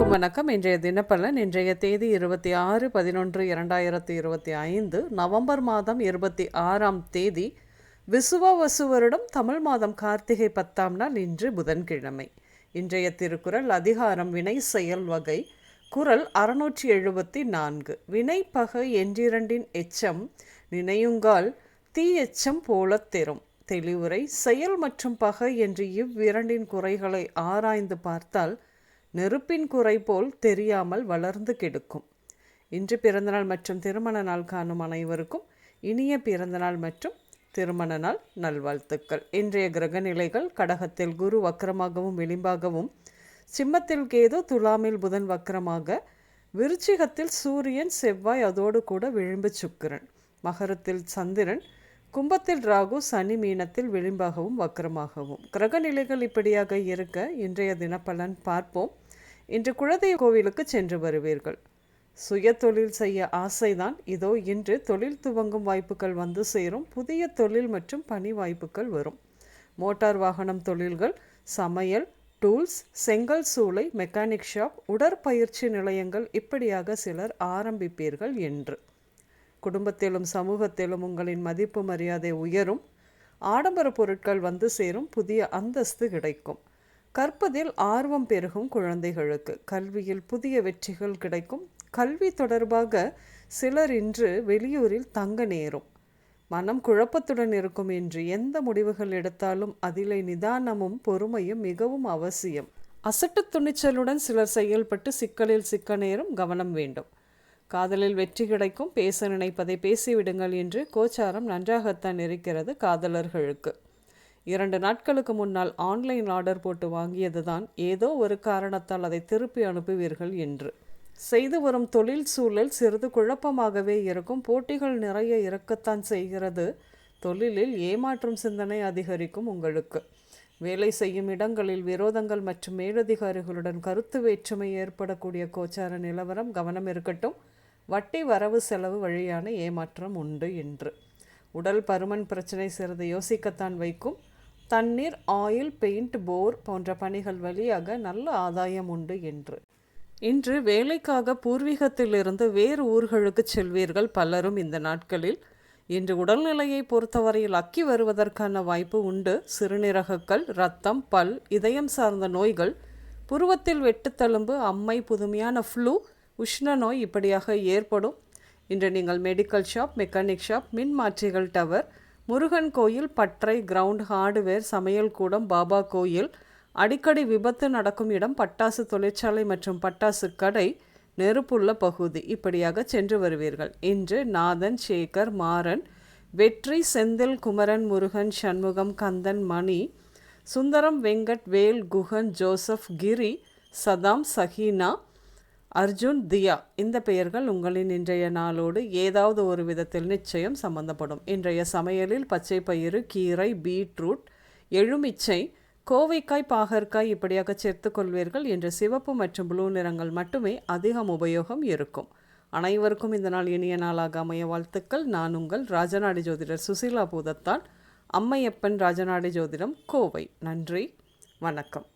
அனைவருக்கும் வணக்கம். இன்றைய தினப்பலன். இன்றைய தேதி 26/11/2025 நவம்பர் மாதம் 26ஆம் தேதி விசுவாவசு வருடம் தமிழ் மாதம் கார்த்திகை 10ஆம் நாள். இன்று புதன்கிழமை. இன்றைய திருக்குறள் அதிகாரம் வினை செயல் வகை. குறள் 674. வினை பகை என்றிரண்டின் எச்சம் நினையுங்கால் தீ எச்சம் போலத் தெரும். தெளிவுரை. செயல் மற்றும் பகை என்று இவ்விரண்டின் குறைகளை ஆராய்ந்து பார்த்தால் நெருப்பின் குறை போல் தெரியாமல் வளர்ந்து கெடுக்கும். இன்று பிறந்தநாள் மற்றும் திருமண நாள் காணும் அனைவருக்கும் இனிய பிறந்தநாள் மற்றும் திருமண நாள் நல்வாழ்த்துக்கள். இன்றைய கிரகநிலைகள்: கடகத்தில் குரு வக்கரமாகவும் விளிம்பாகவும், சிம்மத்தில் கேது, துலாமில் புதன் வக்கரமாக, விருச்சிகத்தில் சூரியன் செவ்வாய் அதோடு கூட விளிம்பு சுக்கிரன், மகரத்தில் சந்திரன், கும்பத்தில் ராகு, சனி மீனத்தில் விளிம்பாகவும் வக்கரமாகவும். கிரகநிலைகள் இப்படியாக இருக்க இன்றைய தினப்பலன் பார்ப்போம். இன்று குலதெய்வ கோவிலுக்கு சென்று வருவீர்கள். சுய தொழில் செய்ய ஆசைதான். இதோ இன்று தொழில் துவங்கும் வாய்ப்புகள் வந்து சேரும். புதிய தொழில் மற்றும் பணி வாய்ப்புகள் வரும். மோட்டார் வாகனம் தொழில்கள், சமையல், டூல்ஸ், செங்கல் சூளை, மெக்கானிக் ஷாப், உடற்பயிற்சி நிலையங்கள் இப்படியாக சிலர் ஆரம்பிப்பீர்கள். என்று குடும்பத்திலும் சமூகத்திலும் உங்களின் மதிப்பு மரியாதை உயரும். ஆடம்பர பொருட்கள் வந்து சேரும். புதிய அந்தஸ்து கிடைக்கும். கற்பதில் ஆர்வம் பெருகும். குழந்தைகளுக்கு கல்வியில் புதிய வெற்றிகள் கிடைக்கும். கல்வி தொடர்பாக சிலர் இன்று வெளியூரில் தங்க நேரும். மனம் குழப்பத்துடன் இருக்கும். என்று எந்த முடிவுகள் எடுத்தாலும் அதிலே நிதானமும் பொறுமையும் மிகவும் அவசியம். அசட்டு துணிச்சலுடன் சிலர் செயல்பட்டு சிக்கலில் சிக்க நேரும். கவனம் வேண்டும். காதலில் வெற்றி கிடைக்கும். பேச நினைப்பதை பேசிவிடுங்கள் என்று கோச்சாரம் நன்றாகத்தான் இருக்கிறது. காதலர்களுக்கு 2 நாட்களுக்கு முன்னால் ஆன்லைன் ஆர்டர் போட்டு வாங்கியதுதான் ஏதோ ஒரு காரணத்தால் அதை திருப்பி அனுப்புவீர்கள். என்று செய்து வரும் தொழில் சூழல் சிறிது குழப்பமாகவே இருக்கும். போட்டிகள் நிறைய இருக்கத்தான் செய்கிறது. தொழிலில் ஏமாற்றும் சிந்தனை அதிகரிக்கும். உங்களுக்கு வேலை செய்யும் இடங்களில் விரோதங்கள் மற்றும் மேலதிகாரிகளுடன் கருத்து வேற்றுமை ஏற்படக்கூடிய கோச்சார நிலவரம். கவனம் இருக்கட்டும். வட்டி வரவு செலவு வழியான ஏமாற்றம் உண்டு. என்று உடல் பருமன் பிரச்சனை சிறிது யோசிக்கத்தான் வைக்கும். தண்ணீர், ஆயில், பெயிண்ட், போர் போன்ற பணிகள் வழியாக நல்ல ஆதாயம் உண்டு. என்று இன்று வேலைக்காக பூர்வீகத்திலிருந்து வேறு ஊர்களுக்கு செல்வீர்கள் பலரும் இந்த நாட்களில். இன்று உடல்நிலையை பொறுத்தவரையில் அக்கி வருவதற்கான வாய்ப்பு உண்டு. சிறுநீரகக்கல், இரத்தம், பல், இதயம் சார்ந்த நோய்கள், புருவத்தில் வெட்டுத்தழும்பு, அம்மை, புதுமையான ஃப்ளூ, உஷ்ண நோய் இப்படியாக ஏற்படும். இன்று நீங்கள் மெடிக்கல் ஷாப், மெக்கானிக் ஷாப், மின் மாற்றிகள் டவர், முருகன் கோயில், பற்றை, கிரவுண்ட், ஹார்டுவேர், சமையல் கூடம், பாபா கோயில், அடிக்கடி விபத்து நடக்கும் இடம், பட்டாசு தொழிற்சாலை மற்றும் பட்டாசு கடை, நெருப்புள்ள பகுதி இப்படியாக சென்று வருவீர்கள். இன்று நாதன், சேகர், மாறன், வெற்றி, செந்தில், குமரன், முருகன், சண்முகம், கந்தன், மணி, சுந்தரம், வெங்கட், வேல், குகன், ஜோசப், கிரி, சதாம், சஹீனா, அர்ஜுன், தியா இந்த பெயர்கள் உங்களின் இன்றைய நாளோடு ஏதாவது ஒரு விதத்தில் நிச்சயம் சம்பந்தப்படும். இன்றைய சமையலில் பச்சை பயிறு, கீரை, பீட்ரூட், எலுமிச்சை, கோவைக்காய், பாகற்காய் இப்படியாக சேர்த்து கொள்வீர்கள். இன்று சிவப்பு மற்றும் ப்ளூ நிறங்கள் மட்டுமே அதிகம் உபயோகம் இருக்கும். அனைவருக்கும் இந்த நாள் இனிய நாளாக அமைய வாழ்த்துக்கள். நான் உங்கள் ராஜநாடி ஜோதிடர் சுசீலா பூதத்தான், அம்மையப்பன் ராஜநாடி ஜோதிடம், கோவை. நன்றி, வணக்கம்.